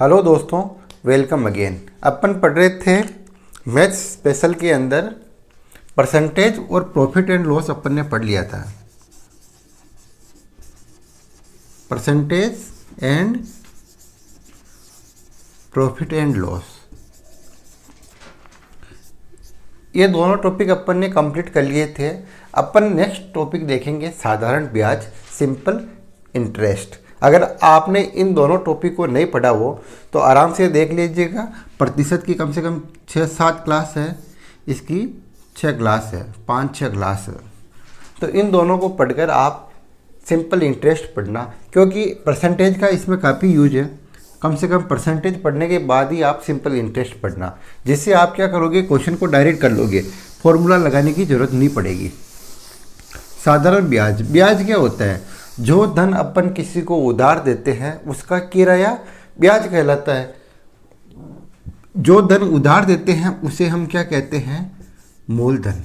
Hello दोस्तों, welcome again. अपन पढ़ रहे थे मैथ्स स्पेशल के अंदर परसेंटेज और प्रॉफिट एंड लॉस अपन ने पढ़ लिया था। Percentage and profit and loss, ये दोनों टॉपिक अपन ने कंप्लीट कर लिए थे। अपन नेक्स्ट टॉपिक देखेंगे साधारण ब्याज, सिंपल इंटरेस्ट। अगर आपने इन दोनों टॉपिक को नहीं पढ़ा हो तो आराम से देख लीजिएगा। प्रतिशत की कम से कम 6-7 क्लास है, इसकी 6 क्लास है, 5-6 क्लास है। तो इन दोनों को पढ़कर आप सिंपल इंटरेस्ट पढ़ना, क्योंकि परसेंटेज का इसमें काफ़ी यूज है। कम से कम परसेंटेज पढ़ने के बाद ही आप सिंपल इंटरेस्ट पढ़ना, जिससे आप क्या करोगे, क्वेश्चन को डायरेक्ट कर लोगे, फॉर्मूला लगाने की ज़रूरत नहीं पड़ेगी। साधारण ब्याज, ब्याज क्या होता है? जो धन अपन किसी को उधार देते हैं उसका किराया ब्याज कहलाता है। जो धन उधार देते हैं उसे हम क्या कहते हैं? मूलधन,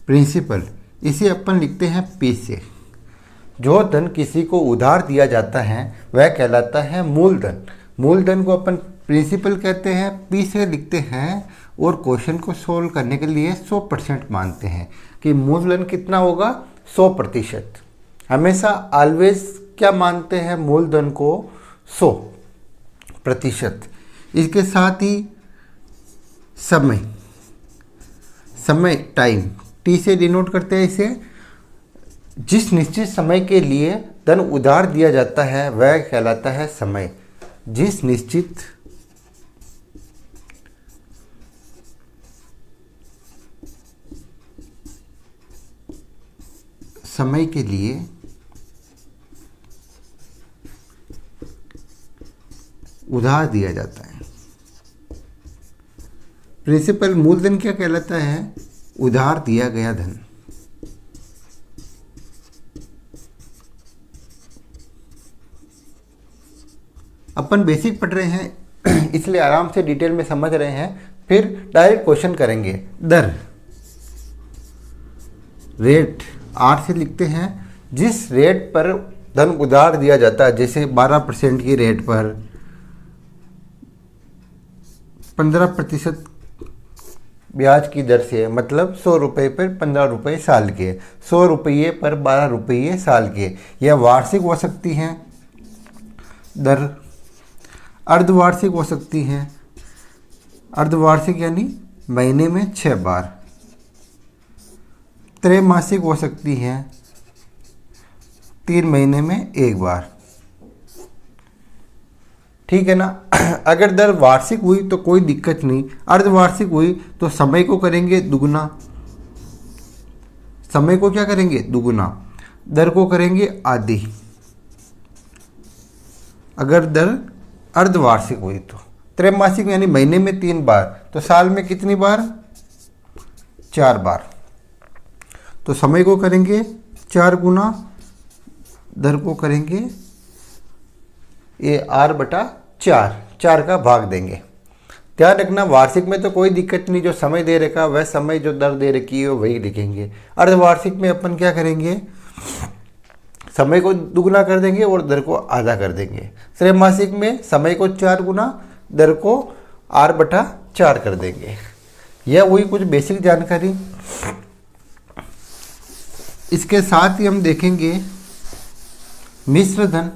प्रिंसिपल। इसे अपन लिखते हैं पी से। जो धन किसी को उधार दिया जाता है वह कहलाता है मूलधन। मूलधन को अपन प्रिंसिपल कहते हैं, पी से लिखते हैं। और क्वेश्चन को सोल्व करने के लिए 100% मानते हैं कि मूलधन कितना होगा? 100%। हमेशा ऑलवेज क्या मानते हैं? मूलधन को 100%। इसके साथ ही समय, समय टाइम, टी से डिनोट करते हैं इसे। जिस निश्चित समय के लिए धन उधार दिया जाता है वह कहलाता है समय। जिस निश्चित समय के लिए उधार दिया जाता है। प्रिंसिपल मूलधन क्या कहलाता है? उधार दिया गया धन। अपन बेसिक पढ़ रहे हैं इसलिए आराम से डिटेल में समझ रहे हैं, फिर डायरेक्ट क्वेश्चन करेंगे। दर, रेट, आर से लिखते हैं। जिस रेट पर धन उधार दिया जाता है, जैसे 12% की रेट पर 15% ब्याज की दर से, मतलब 100 रुपये पर 15 रुपये साल के, 100 रुपये पर 12 रुपये साल के। यह वार्षिक हो सकती हैं दर, अर्धवार्षिक हो सकती हैं। अर्धवार्षिक यानी महीने में 6 बार। त्रैमासिक हो सकती हैं, 3 महीने में 1 बार। ठीक है ना। अगर दर वार्षिक हुई तो कोई दिक्कत नहीं, अर्धवार्षिक हुई तो समय को करेंगे दुगुना। समय को क्या करेंगे? दुगुना। दर को करेंगे आधी। अगर दर अर्धवार्षिक हुई तो त्रैमासिक यानी महीने में 3 बार, तो साल में कितनी बार? 4 बार। तो समय को करेंगे 4 गुना, दर को करेंगे ये R/4, 4 का भाग देंगे। ध्यान रखना, वार्षिक में तो कोई दिक्कत नहीं, जो समय दे रखा वह समय, जो दर दे रखी है वही लिखेंगे। अर्धवार्षिक में अपन क्या करेंगे? समय को दुगुना कर देंगे और दर को आधा कर देंगे। त्रैमासिक में समय को 4 गुना, दर को R/4 कर देंगे। यह वही कुछ बेसिक जानकारी। इसके साथ ही हम देखेंगे मिश्र धन।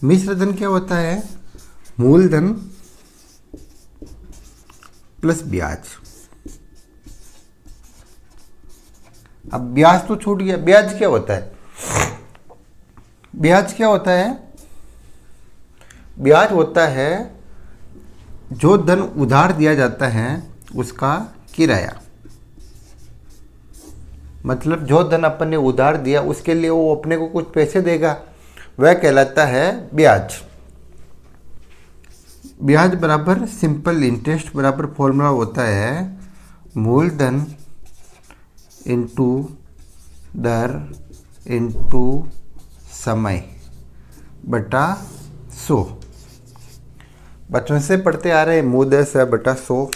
मिश्र धन क्या होता है? मूलधन प्लस ब्याज। अब ब्याज तो छूट गया, ब्याज क्या होता है? ब्याज क्या होता है? ब्याज होता है जो धन उधार दिया जाता है उसका किराया। मतलब जो धन अपन ने उधार दिया उसके लिए वो अपने को कुछ पैसे देगा, वह कहलाता है ब्याज। ब्याज बराबर सिंपल इंटरेस्ट बराबर फॉर्मूला होता है मूलधन इंटू दर इंटू समय बटा 100। बचपन से पढ़ते आ रहे हैं, मूलधन से बटा 100,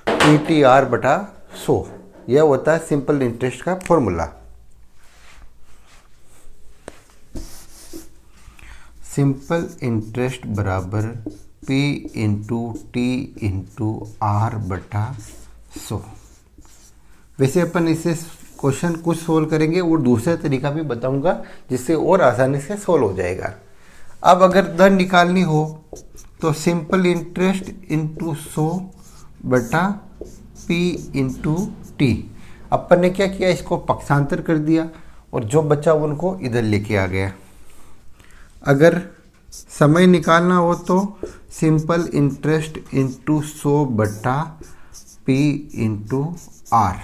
PTR/100। यह होता है सिंपल इंटरेस्ट का फॉर्मूला। सिंपल इंटरेस्ट बराबर P into T into R बटा 100। वैसे अपन इससे क्वेश्चन कुछ सोल्व करेंगे और दूसरा तरीका भी बताऊंगा जिससे और आसानी से सोल्व हो जाएगा। अब अगर दर निकालनी हो तो सिंपल इंटरेस्ट इंटू 100 बटा P इंटू टी। अपन ने क्या किया, इसको पक्षांतर कर दिया और जो बचा उनको इधर लेके आ गया। अगर समय निकालना हो तो सिंपल इंटरेस्ट इंटू 100 बटा P इंटू आर,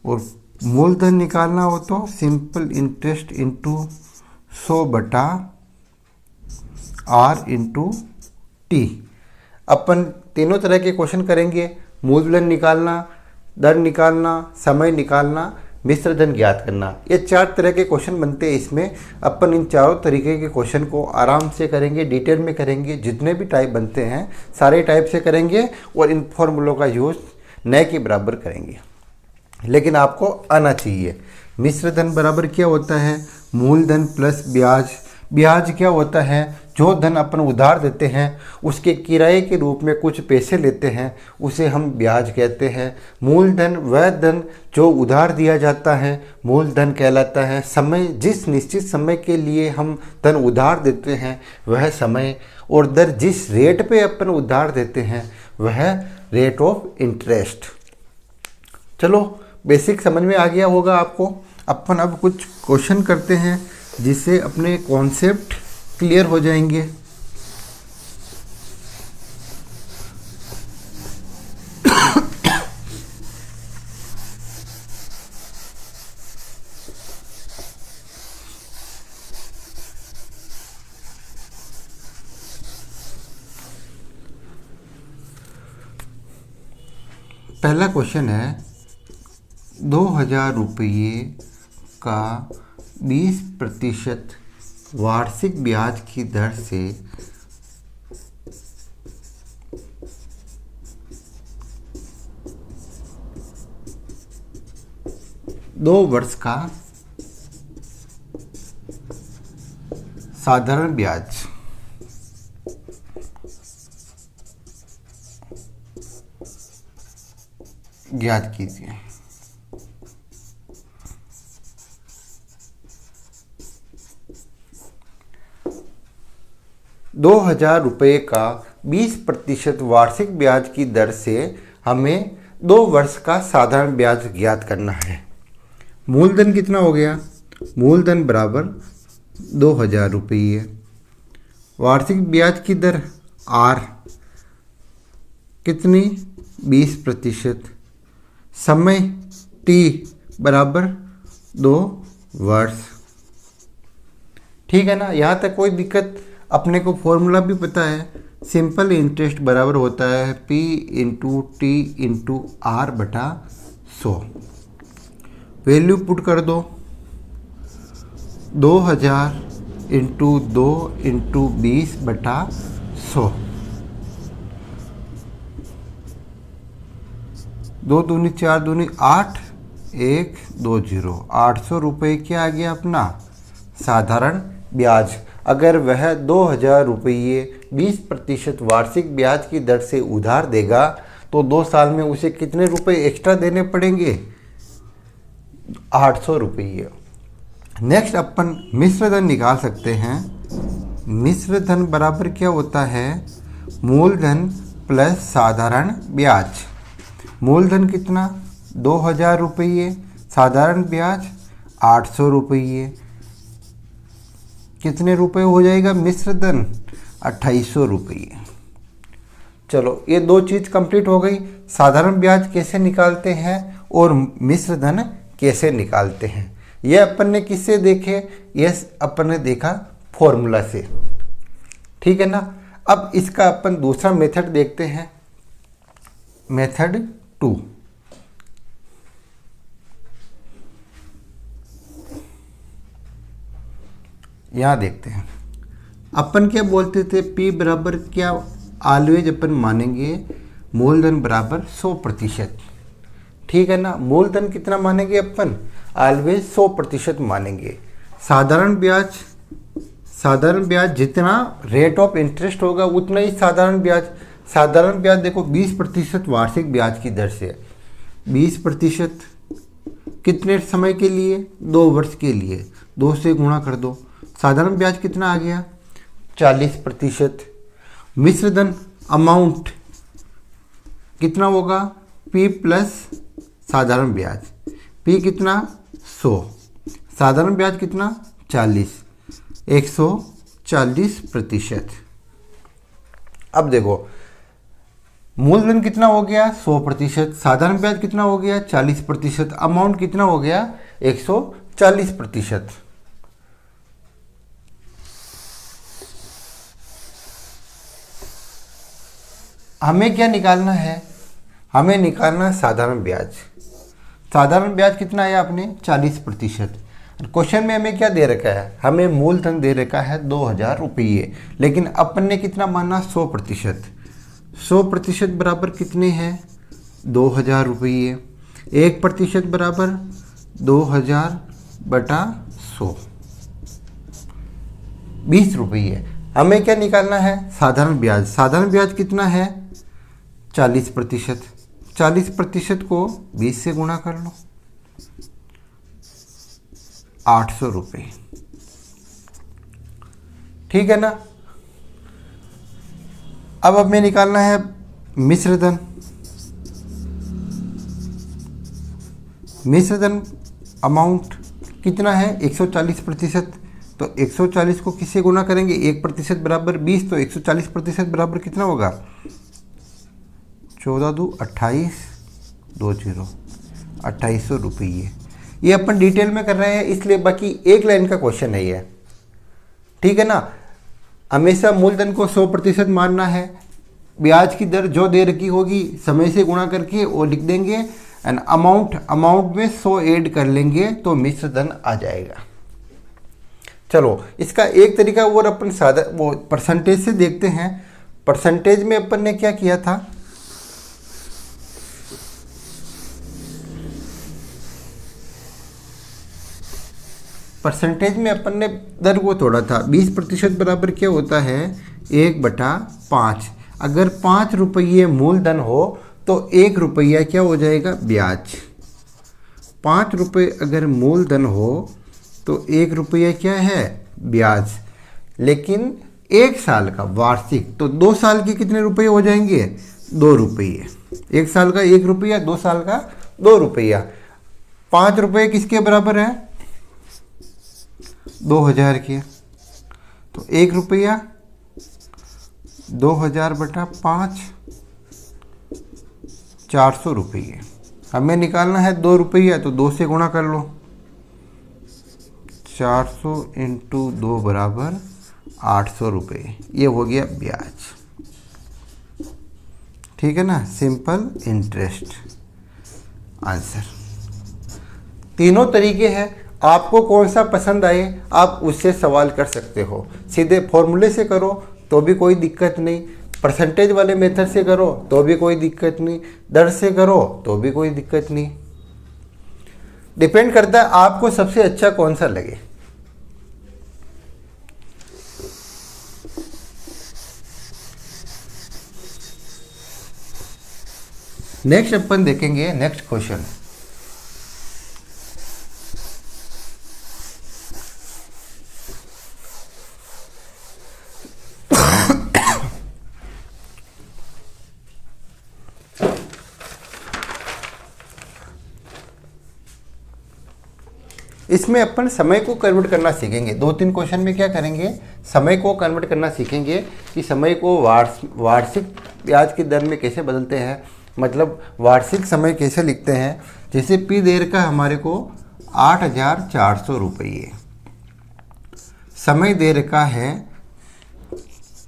और मूलधन निकालना हो तो सिंपल इंटरेस्ट इंटू 100 बटा आर इंटू टी। अपन तीनों तरह के क्वेश्चन करेंगे, मूलधन निकालना, दर निकालना, समय निकालना, मिश्र धन ज्ञात करना। ये 4 तरह के क्वेश्चन बनते हैं इसमें। अपन इन चारों तरीके के क्वेश्चन को आराम से करेंगे, डिटेल में करेंगे। जितने भी टाइप बनते हैं सारे टाइप से करेंगे और इन फॉर्मूलों का यूज़ न के बराबर करेंगे। लेकिन आपको आना चाहिए मिश्र धन बराबर क्या होता है, मूलधन प्लस ब्याज। ब्याज क्या होता है, जो धन अपन उधार देते हैं उसके किराए के रूप में कुछ पैसे लेते हैं उसे हम ब्याज कहते हैं। मूलधन वह धन जो उधार दिया जाता है मूलधन कहलाता है। समय, जिस निश्चित समय के लिए हम धन उधार देते हैं वह समय, और दर जिस रेट पे अपन उधार देते हैं वह रेट ऑफ इंटरेस्ट। चलो बेसिक समझ में आ गया होगा आपको। अपन अब कुछ क्वेश्चन करते हैं जिससे अपने कॉन्सेप्ट क्लियर हो जाएंगे। पहला क्वेश्चन है 2000 रुपये का 20% वार्षिक ब्याज की दर से 2 वर्ष का साधारण ब्याज ज्ञात कीजिए। ₹2000 का 20% वार्षिक ब्याज की दर से हमें 2 वर्ष का साधारण ब्याज ज्ञात करना है। मूलधन कितना हो गया, मूलधन बराबर 2000 रुपये, वार्षिक ब्याज की दर R कितनी 20%, समय T बराबर 2 वर्ष। ठीक है ना, यहाँ तक कोई दिक्कत। अपने को फॉर्मूला भी पता है, सिंपल इंटरेस्ट बराबर होता है P into T into R बटा 100। वैल्यू पुट कर दो, 2000 इंटू 2 इंटू 20 बटा 100। 2 दूनी 4 दूनी 8, 1 2 0, 800 रुपये क्या आ गया अपना साधारण ब्याज। अगर वह 2000 रुपये 20% वार्षिक ब्याज की दर से उधार देगा तो 2 साल में उसे कितने रुपए एक्स्ट्रा देने पड़ेंगे, 800 रुपये। नेक्स्ट अपन मिश्र धन निकाल सकते हैं। मिश्र धन बराबर क्या होता है, मूलधन प्लस साधारण ब्याज। मूलधन कितना 2000 रुपये, साधारण ब्याज 800 रुपये, कितने रुपए हो जाएगा मिश्र धन 2800 रुपये। चलो ये 2 चीज़ कंप्लीट हो गई। साधारण ब्याज कैसे निकालते हैं और मिश्र धन कैसे निकालते हैं ये अपन ने किससे देखे, ये अपन ने देखा फॉर्मूला से। ठीक है ना। अब इसका अपन दूसरा मेथड देखते हैं, मेथड 2। यहाँ देखते हैं अपन क्या बोलते थे, P बराबर क्या ऑलवेज अपन मानेंगे मूलधन बराबर 100%। ठीक है ना, मूलधन कितना मानेंगे अपन, ऑलवेज 100% मानेंगे। साधारण ब्याज साधारण ब्याज जितना रेट ऑफ इंटरेस्ट होगा उतना ही साधारण ब्याज। साधारण ब्याज देखो 20% वार्षिक ब्याज की दर से, 20% कितने समय के लिए, 2 वर्ष के लिए, 2 से गुणा कर दो। साधारण ब्याज कितना आ गया, 40%। मिश्र धन अमाउंट कितना होगा, P प्लस साधारण ब्याज, P कितना 100, साधारण ब्याज कितना 40, 140%। अब देखो मूलधन कितना हो गया 100%, साधारण ब्याज कितना हो गया 40%, अमाउंट कितना हो गया 140%। हमें क्या निकालना है, हमें निकालना है साधारण ब्याज। साधारण ब्याज कितना है आपने 40%। क्वेश्चन में हमें क्या दे रखा है, हमें मूलधन दे रखा है 2000 रुपये, लेकिन अपन ने कितना माना 100%। 100% बराबर कितने हैं 2000 रुपये, 1% बराबर 2000/100, 20 रुपये। हमें क्या निकालना है साधारण ब्याज। साधारण ब्याज कितना है 40%, 40% को 20 से गुणा कर लो, 800 रुपये, ठीक है ना। अब हमें निकालना है मिश्र धन। मिश्र धन अमाउंट कितना है 140%, तो 140 को किससे गुणा करेंगे, 1% बराबर 20, तो 140% बराबर कितना होगा 14 दूँ 28, 20 2800 रुपये। ये अपन डिटेल में कर रहे हैं इसलिए बाकी एक लाइन का क्वेश्चन है ये, ठीक है ना। हमेशा मूलधन को 100% मानना है, ब्याज की दर जो दे रखी होगी समय से गुणा करके वो लिख देंगे, एंड अमाउंट में 100 ऐड कर लेंगे तो मिश्र धन आ जाएगा। चलो इसका एक तरीका और अपन वो परसेंटेज से देखते हैं। परसेंटेज में अपन ने क्या किया था, परसेंटेज में अपन ने दर को तोड़ा था। 20% बराबर क्या होता है 1/5। अगर 5 रुपये मूलधन हो तो 1 रुपया क्या हो जाएगा ब्याज। 5 रुपये अगर मूलधन हो तो 1 रुपया क्या है ब्याज। लेकिन 1 साल का वार्षिक, तो 2 साल के कितने रुपये हो जाएंगे 2 रुपये। 1 साल का 1 रुपया, 2 साल का 2 रुपया। 5 रुपये किसके बराबर है 2000 के, तो 1 रुपया 2000/5, 400 रुपये। हमें निकालना है 2 रुपया, तो 2 से गुणा कर लो, 400 × 2 बराबर 800 रुपये। ये हो गया ब्याज, ठीक है ना, सिंपल इंटरेस्ट आंसर। तीनों तरीके हैं, आपको कौन सा पसंद आए आप उससे सवाल कर सकते हो। सीधे फॉर्मूले से करो तो भी कोई दिक्कत नहीं, परसेंटेज वाले मेथड से करो तो भी कोई दिक्कत नहीं, दर से करो तो भी कोई दिक्कत नहीं। डिपेंड करता है आपको सबसे अच्छा कौन सा लगे। नेक्स्ट अपन देखेंगे नेक्स्ट क्वेश्चन। इसमें अपन समय को कन्वर्ट करना सीखेंगे। 2-3 क्वेश्चन में क्या करेंगे, समय को कन्वर्ट करना सीखेंगे कि समय को वार्षिक ब्याज की दर में कैसे बदलते हैं, मतलब वार्षिक समय कैसे लिखते हैं। जैसे पी दे रखा हमारे को 8400 रुपये, समय दे रखा है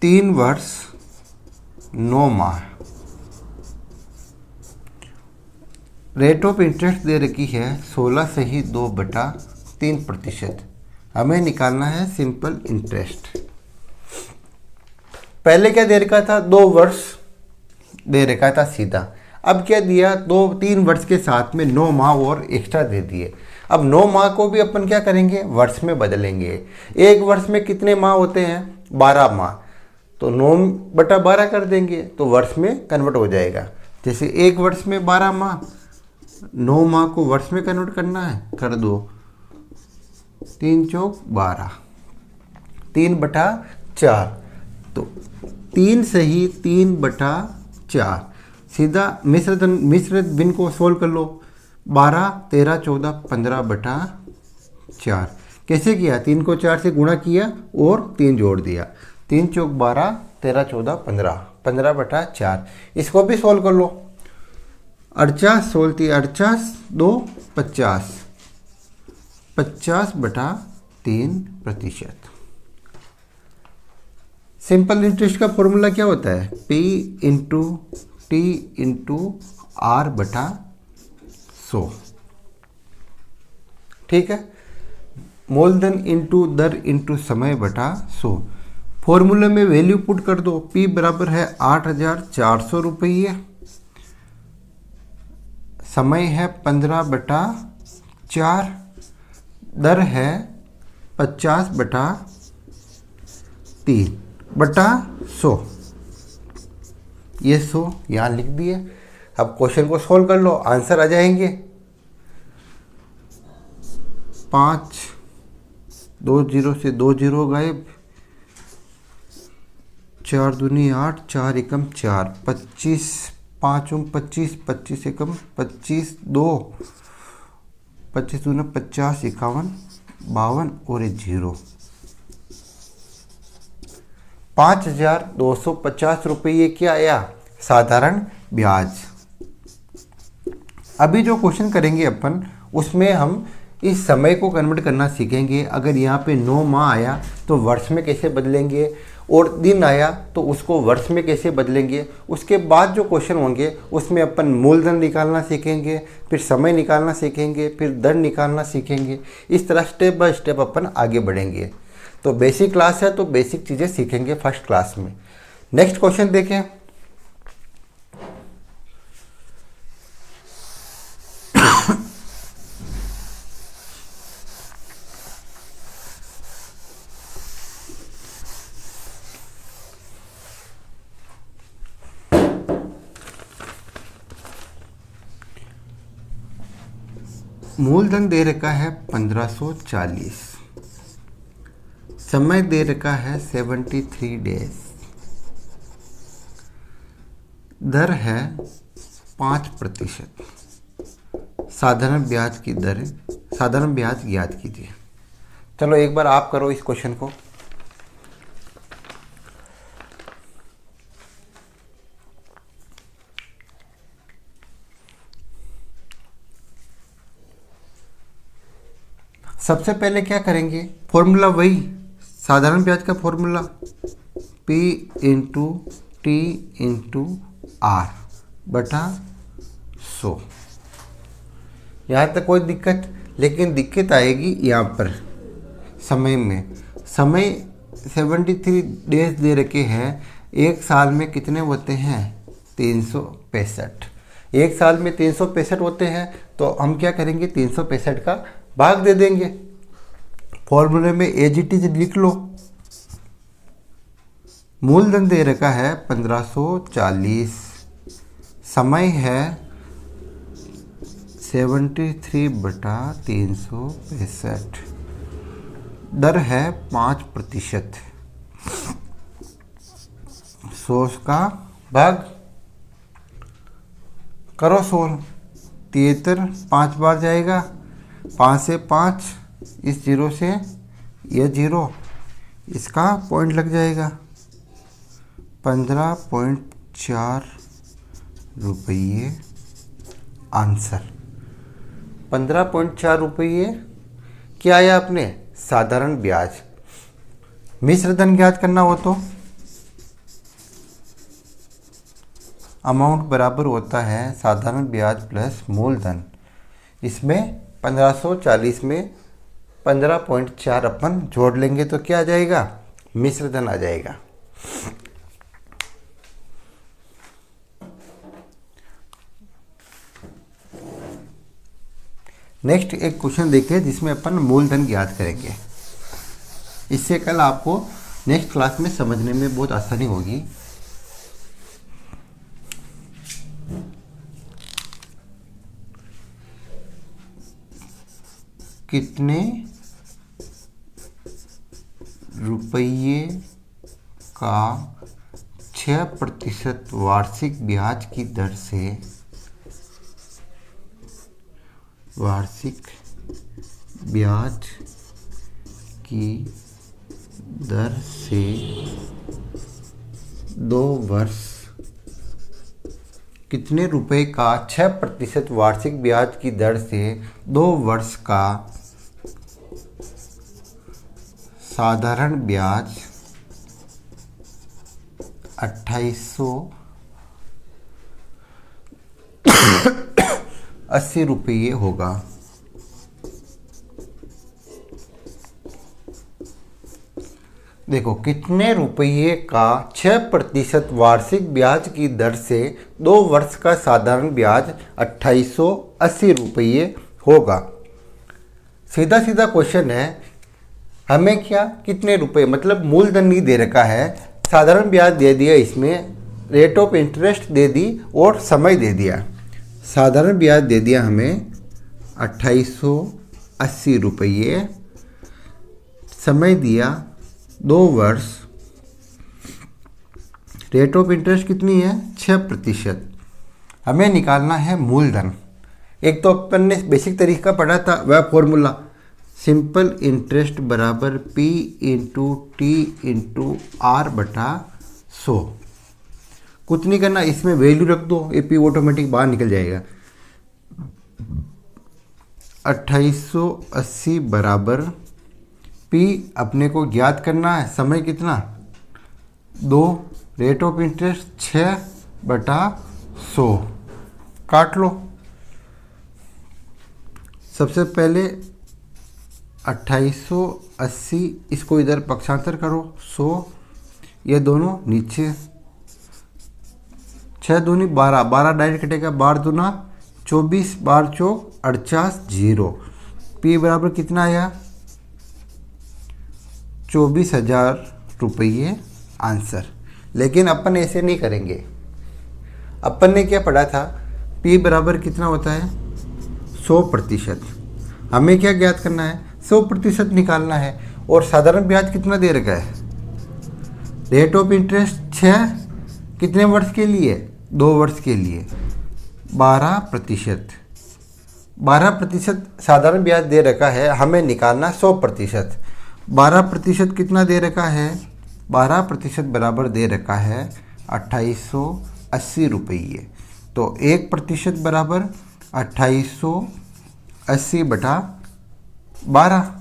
3 वर्ष 9 माह, रेट ऑफ इंटरेस्ट दे रखी है 16 से ही 2/3%। हमें निकालना है सिंपल इंटरेस्ट। पहले क्या दे रखा था 2 वर्ष दे रखा था सीधा, अब क्या दिया 2-3 वर्ष के साथ में 9 माह और एक्स्ट्रा दे दिए। अब 9 माह को भी अपन क्या करेंगे, वर्ष में बदलेंगे। एक वर्ष में कितने माह होते हैं, 12 माह, तो 9/12 कर देंगे तो वर्ष में कन्वर्ट हो जाएगा। जैसे एक वर्ष में 12 माह, 9 माह को वर्ष में कन्वर्ट करना है, कर दो, 3 चौक 12, 3/4, तो 3 सही 3/4। सीधा मिश्र भिन्न को सोल्व कर लो, 12, 13, 14, 15/4। कैसे किया, 3 को 4 से गुणा किया और 3 जोड़ दिया, 3 चौक 12, 13, 14, 15, 15/4। इसको भी सोल्व कर लो, 48 सोलती 48, 2 50, 50/3%। सिंपल इंटरेस्ट का फॉर्मूला क्या होता है, P into T into R/100। ठीक है, मूलधन इंटू दर इंटू समय बटा 100। फॉर्मूले में वैल्यू पुट कर दो, P बराबर है 8,400 रुपये, समय है 15/4, दर है 50/3/100। ये 100 यहाँ लिख दिए। अब क्वेश्चन को सोल्व कर लो, आंसर आ जाएंगे। 5, 2 0 से 2 0 गायब, 4 दूनी 8, 4 एकम 4, 25, 5 25, 25 एकम 25, 2, 25 दूना 50, 51, 52 और 0। 5,250 रुपये क्या आया, साधारण ब्याज। अभी जो क्वेश्चन करेंगे अपन, उसमें हम इस समय को कन्वर्ट करना सीखेंगे। अगर यहाँ पे 9 माह आया तो वर्ष में कैसे बदलेंगे, और दिन आया तो उसको वर्ष में कैसे बदलेंगे। उसके बाद जो क्वेश्चन होंगे उसमें अपन मूलधन निकालना सीखेंगे, फिर समय निकालना सीखेंगे, फिर दर निकालना सीखेंगे। इस तरह स्टेप बाय स्टेप अपन आगे बढ़ेंगे। तो बेसिक क्लास है, तो बेसिक चीज़ें सीखेंगे फर्स्ट क्लास में। नेक्स्ट क्वेश्चन देखें। मूलधन दे रखा है 1540, समय दे रखा है 73 डेज, दर है 5%। साधारण ब्याज की दर, साधारण ब्याज ज्ञात कीजिए। चलो एक बार आप करो इस क्वेश्चन को। सबसे पहले क्या करेंगे, फॉर्मूला वही साधारण ब्याज का formula, P into T into R/100। यहाँ तक कोई दिक्कत, लेकिन दिक्कत आएगी यहाँ पर समय में। समय 73 डेज दे रखे हैं, एक साल में कितने होते हैं, 365। एक साल में 365 होते हैं, तो हम क्या करेंगे, 365 का भाग दे देंगे। फॉर्मूले में एज इट इज लिख लो। मूलधन दे रखा है 1540, समय है 73/365, दर है 5%। 100 का भाग करो 100, 73 5 बार जाएगा, 5 से 5, इस 0 से ये 0, इसका पॉइंट लग जाएगा, 15.4 रुपये आंसर। 15.4 रुपये क्या आया आपने, साधारण ब्याज। मिश्र धन ज्ञात करना हो तो अमाउंट बराबर होता है साधारण ब्याज प्लस मूलधन। इसमें 1540 में 15.4 अपन जोड़ लेंगे तो क्या आ जाएगा, मिश्र धन आ जाएगा। नेक्स्ट एक क्वेश्चन देखें जिसमें अपन मूलधन ज्ञात करेंगे। इससे कल आपको नेक्स्ट क्लास में समझने में बहुत आसानी होगी। कितने रुपये का 6% वार्षिक ब्याज की दर से दो वर्ष कितने रुपए का 6% वार्षिक ब्याज की दर से 2 वर्ष का साधारण ब्याज 2880 रुपये होगा। देखो, कितने रुपये का 6% वार्षिक ब्याज की दर से 2 वर्ष का साधारण ब्याज 2880 रुपये होगा। सीधा सीधा क्वेश्चन है। हमें क्या, कितने रुपए, मतलब मूलधन नहीं दे रखा है, साधारण ब्याज दे दिया, इसमें रेट ऑफ इंटरेस्ट दे दी और समय दे दिया। साधारण ब्याज दे दिया हमें 2880 रुपये, समय दिया 2 वर्ष, रेट ऑफ इंटरेस्ट कितनी है 6%। हमें निकालना है मूलधन। एक तो अपन ने बेसिक तरीका पढ़ा था, वह फॉर्मूला सिंपल इंटरेस्ट बराबर P into T into R बटा 100। कुछ नहीं करना, इसमें वैल्यू रख दो, ये P ऑटोमेटिक बाहर निकल जाएगा। 2880 बराबर P अपने को ज्ञात करना है, समय कितना 2, रेट ऑफ इंटरेस्ट 6/100, काट लो। सबसे पहले 2880, इसको इधर पक्षांतर करो 100, ये दोनों नीचे, 6 दूनी 12, 12 डायरेक्ट कटेगा, 12 दूना 24, 12 चौक 48, 0। P बराबर कितना आया 24,000 रुपये आंसर। लेकिन अपन ऐसे नहीं करेंगे। अपन ने क्या पढ़ा था, P बराबर कितना होता है 100%। हमें क्या ज्ञात करना है 100% निकालना है। और साधारण ब्याज कितना दे रखा है, रेट ऑफ इंटरेस्ट 6, कितने वर्ष के लिए 2 वर्ष के लिए 12%। 12% साधारण ब्याज दे रखा है, हमें निकालना 100%। 12% कितना दे रखा है, 12% बराबर दे रखा है 2880 रुपये। तो 1% बराबर 2880 बटा 12,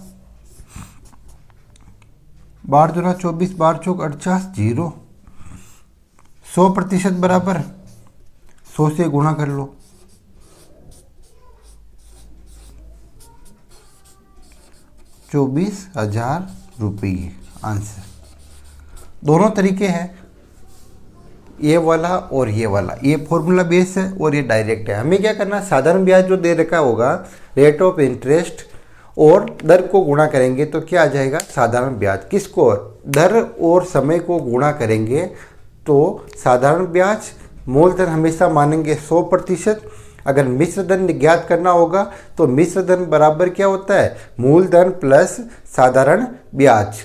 12 दूना 24, 12 चौक 48, 0। 100% बराबर 100 से गुणा कर लो, 24,000 रुपये आंसर। दोनों तरीके हैं, ये वाला और ये वाला, ये फॉर्मूला बेस है और ये डायरेक्ट है। हमें क्या करना, साधारण ब्याज जो दे रखा होगा, रेट ऑफ इंटरेस्ट और दर को गुणा करेंगे तो क्या आ जाएगा साधारण ब्याज। किसको, दर और समय को गुणा करेंगे तो साधारण ब्याज। मूलधन हमेशा मानेंगे 100%। अगर मिश्र धन ज्ञात करना होगा तो मिश्र धन बराबर क्या होता है, मूलधन प्लस साधारण ब्याज।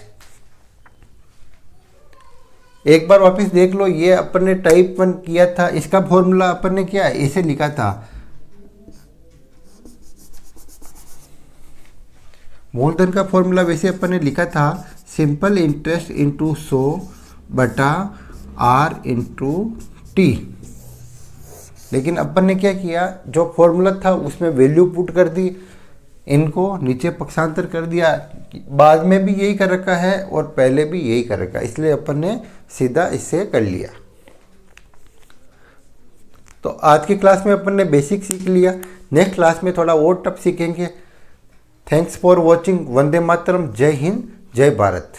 एक बार वापस देख लो, ये अपन ने टाइप 1 किया था, इसका फॉर्मूला अपन ने क्या ऐसे लिखा था, मूलधन का फॉर्मूला वैसे अपन ने लिखा था सिंपल इंटरेस्ट इंटू 100 बटा R इंटू टी। लेकिन अपन ने क्या किया, जो फॉर्मूला था उसमें वैल्यू पुट कर दी, इनको नीचे पक्षांतर कर दिया। बाद में भी यही कर रखा है और पहले भी यही कर रखा है, इसलिए अपन ने सीधा इससे कर लिया। तो आज की क्लास में अपन ने बेसिक सीख लिया। नेक्स्ट क्लास में थोड़ा और टफ सीखेंगे। Thanks for watching. वंदे मातरम। जय हिंद, जय भारत।